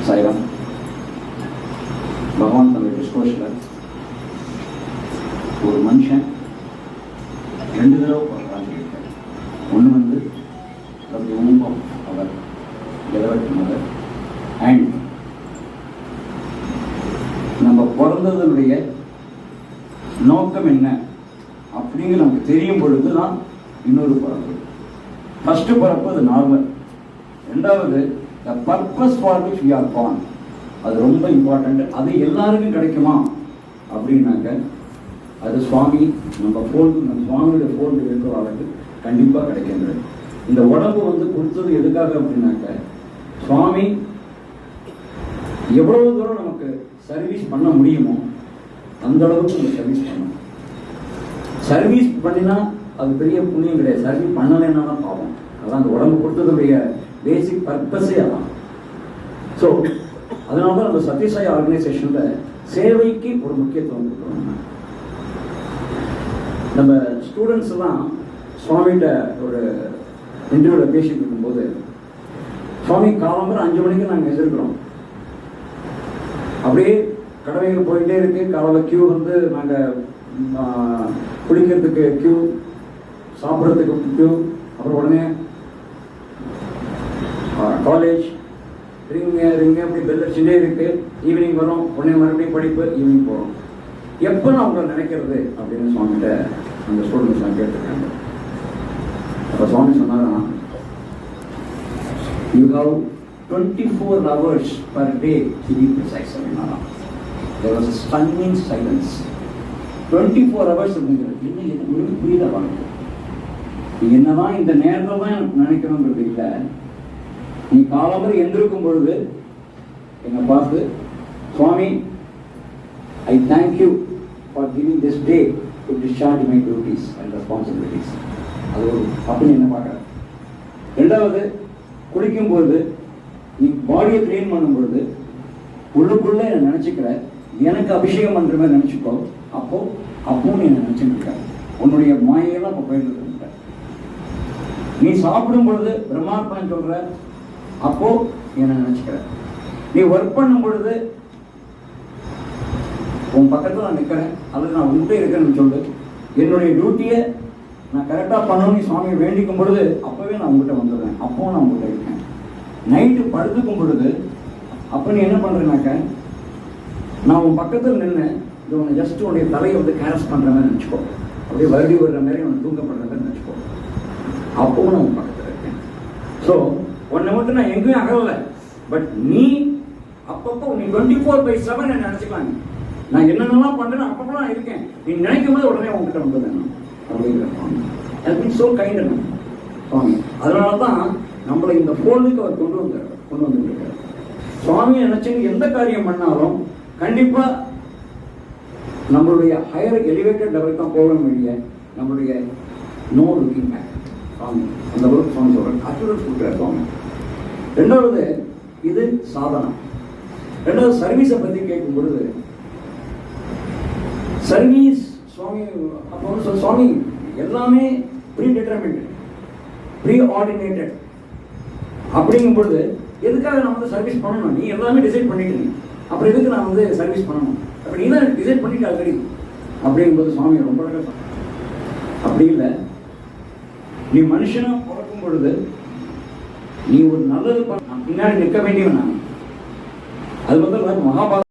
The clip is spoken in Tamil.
சாய்ராம். பகவான் தன்னுடைய டிஸ்கோஷில் ஒரு மனுஷன் 2 தடவை பிறக்கிறான்னு சொல்லியிருக்காரு. ஒன்று வந்து அவர் டெவலப்ட் மதர் அண்ட் நம்ம பிறந்ததனுடைய நோக்கம் என்ன அப்படிங்கிற நமக்கு தெரியும் பொழுது தான் இன்னொரு பிறப்பு. ஃபர்ஸ்ட் பிறப்பு அது நார்மல். ரெண்டாவது the purpose for which we are born, அது ரொம்ப இம்பார்ட்டண்ட். அது எல்லாருக்கும் கிடைக்குமா அப்படின்னாக்க அது சுவாமி நம்ம சுவாமியோட ஃபோல்டு இருக்கிறவர்களுக்கு கண்டிப்பாக கிடைக்கின்றது. இந்த உடம்பு வந்து கொடுத்தது எதுக்காக அப்படின்னாக்க சுவாமி எவ்வளவு தூரம் நமக்கு சர்வீஸ் பண்ண முடியுமோ அந்த அளவுக்கு நம்ம சர்வீஸ் பண்ணணும். சர்வீஸ் பண்ணினா அது பெரிய புண்ணியம் கிடையாது, சர்வீஸ் பண்ணலைன்னா தான் பாவம். அதான் அந்த உடம்பு கொடுத்ததுடைய பேசிக் பர்பஸே அதான். ஸோ அதனால தான் நம்ம சத்யசாய் ஆர்கனைசேஷனில் சேவைக்கு ஒரு முக்கியத்துவம் கொடுக்குறோம். நம்ம ஸ்டூடெண்ட்ஸ் எல்லாம் சுவாமிகிட்ட ஒரு இன்டர்வியூவில் பேசிட்டு இருக்கும்போது சுவாமி காலம்பரம் 5 மணிக்கு நாங்கள் எதிர்க்கிறோம். அப்படியே கடமைகள் போயிட்டே இருக்கு. காலைல கியூ வந்து நாங்கள் குளிக்கிறதுக்கு கியூ, சாப்பிட்றதுக்கு கியூ, அப்புறம் உடனே காலேஜ் ரிங்க அப்படி பெல் அடிச்சுட்டே இருக்கு. ஈவினிங் வரும், உடனே மறுபடியும் படிப்பு, ஈவினிங் போகிறோம். எப்போ நான் உங்களை நினைக்கிறது அப்படின்னு சுவாமிகிட்ட அந்த ஸ்டூடெண்ட்ஸ் நான் கேட்டிருக்காங்க. அப்போ சுவாமி சொன்னாங்கன்னா you have 24 hours per day to be precise. There was a stunning silence. 24 hours அப்படிங்கிறது என்ன புரியல வாங்க. நீ என்னதான் இந்த நேரத்தில் தான் நினைக்கணுங்கிறது இல்லை. நீ காலம்பரம் எந்திருக்கும் பொழுது என்னை பார்த்து சுவாமி I thank you for giving this day to discharge my duties and responsibilities. அது ஒரு அப்படின்னு என்ன பார்க்குற. ரெண்டாவது குளிக்கும்பொழுது நீ பாடியை க்ளீன் பண்ணும்பொழுது உள்ளுக்குள்ளே என்னை நினச்சிக்கிற, எனக்கு அபிஷேகம் பண்ணுற மாதிரி நினச்சிக்கோ. அப்போ நீ என்னை நினச்சிக்கிட்ட உன்னுடைய மாயெல்லாம் இப்போ போயிட்டு இருக்க. நீ சாப்பிடும் பொழுது பிரம்மார்ப்பணம் சொல்கிற, அப்போ என்ன நினச்சிக்கிற. நீ ஒர்க் பண்ணும் பொழுது உன் பக்கத்தில் நான் நிற்கிறேன், அல்லது நான் உங்கள்கிட்ட இருக்கிறேன்னு சொல்லு. என்னுடைய டியூட்டியை நான் கரெக்டாக பண்ணணும்னு சுவாமியை வேண்டிக்கும் பொழுது அப்போவே நான் உங்கள்கிட்ட வந்துடுறேன். அப்போ நான் உங்கள்கிட்ட இருக்கேன். நைட்டு படுத்துக்கும் பொழுது அப்போ நீ என்ன பண்ணுறேன்னாக்க நான் உன் பக்கத்தில் நின்று இது உன்னை ஜஸ்ட் உன்னுடைய தலையை வந்து கேரஸ் பண்ணுற மாதிரி நினச்சிக்கோ. அப்படியே வருடி விடுற மாதிரி உன்னை தூக்கப்படுற மாதிரி நினச்சிக்கோ. அப்போவும் நான் உன் பக்கத்தில் இருக்கேன். ஸோ உன்னை மட்டும் நான் எங்கேயும் அகலலை. பட் நீ அப்பப்போ நீ 24/7 என்ன நினச்சிக்கலாம். நான் என்னென்னலாம் பண்ணுறேன் அப்பப்போ நான் இருக்கேன். நீ நினைக்கும் போது உடனே உங்ககிட்ட வந்துடுறேன் அப்படிங்கிற ஸோ கைண்ட் சுவாமி. அதனால தான் நம்மளை இந்த ஃபோல்டுக்கு அவர் கொண்டு வந்துருக்காரு. சுவாமியை நினைச்சுன்னு எந்த காரியம் பண்ணாலும் கண்டிப்பா நம்மளுடைய ஹையர் எலிவேட்டட் லெவல் தான் போக வேண்டிய நம்மளுடைய நோ லுக்கிங் பேக். சுவாமி அந்த அளவுக்கு சுவாமி சொல்றாரு, அச்சுரன்ஸ் கொடுக்குறாரு சுவாமி. ரெண்டாவது இது சாதனம். ரெண்டாவது சர்வீஸை பற்றி கேட்கும் பொழுது சர்வீஸ் சுவாமி அப்போ சுவாமி எல்லாமே ப்ரீ டிட்டர்மின்ட், ப்ரீ ஆர்டினேட்டட் அப்படிங்கும் பொழுது எதுக்காக நான் வந்து சர்வீஸ் பண்ணணும்? நீ எல்லாமே டிசைட் பண்ணிட்டு அப்புறம் எதுக்கு நான் வந்து சர்வீஸ் பண்ணணும்? அப்போ நீ தான் டிசைட் பண்ணிட்டு ஆல்ரெடி அப்படிங்கும்போது சுவாமி ரொம்ப அழகாக அப்படி இல்லை. நீ மனுஷனா பிறக்கும் பொழுது நீ ஒரு நல்லது பின்னாடி நிற்க வேண்டியவன் நான். அது வந்து மகாபாரத